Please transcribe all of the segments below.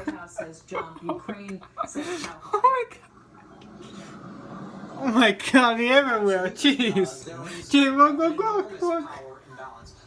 White House says jump. Ukraine says how high. Oh my god. Oh my god, they're everywhere. Jeez. Jeez, go.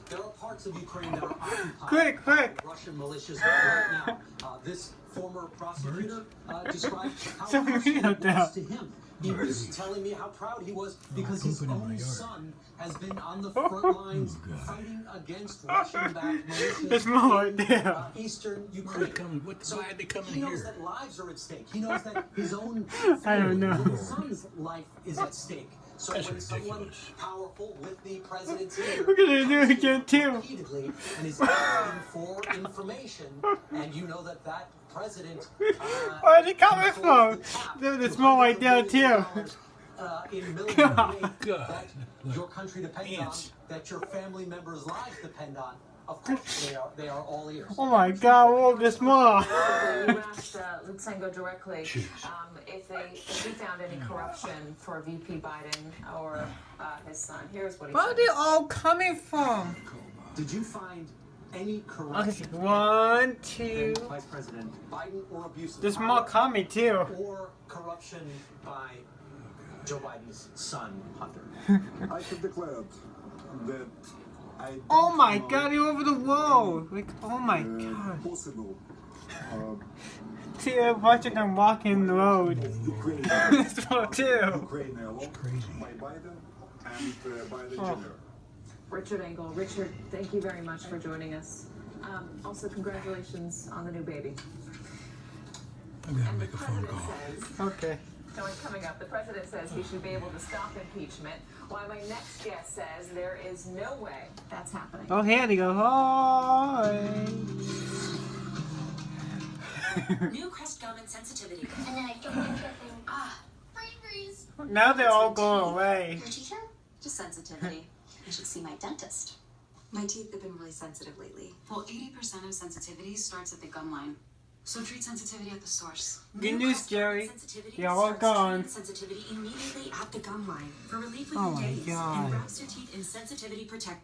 There are parts of Ukraine that are occupied Quick. by Russian militias right now. This former prosecutor described how So personal real it now. was to him. He was telling me how proud he was because his own son has been on the front lines fighting against Russian-backed militias There's more in there. eastern Ukraine. Why are they coming He knows here? that lives are at stake. He knows that his own I don't know. his son's life is at stake. So That's when someone ridiculous. powerful with the president's ear We're gonna do it again too. repeatedly and is asking for information, and you know that that president Where are they coming from? There's more right there too. in military aid God. that your country depends on, Ants. that your family members' lives depend on. Of course, they are all ears. Oh my god, all this more. You asked Lutsenko directly Jeez. if he found any corruption for VP Biden or his son. Here's what he Where are said. they all coming from? Did you find any Okay, corruption? 1, 2. Vice President Biden or abuse of There's power, more coming too. or corruption by Joe Biden's son, Hunter? I have declared that I don't Oh my know, god, you're over the wall. Like, oh my god. possible See, I'm watching them walking the road. Ukraine, This one too. Ukraine alone crazy. by Biden and by the Oh. Jr. Richard Engel. Richard, thank you very much for joining us. Also, congratulations on the new baby. I'm gonna And the make a phone president call. says, Okay. coming up, the president says he should be able to stop impeachment, while my next guest says there is no way that's happening. Oh, here they go. Hi. New Crest gum and sensitivity. And then I feel like getting brain freeze. Now they're all going away. Your teacher? Just sensitivity. You should see my dentist. My teeth have been really sensitive lately. Well, 80% of sensitivity starts at the gum line. So treat sensitivity at the source. Good New news, Crest gum and Jerry. sensitivity They're all starts gone. treating sensitivity immediately at the gum line for relief Oh within my days. God. And wraps your teeth in sensitivity protect.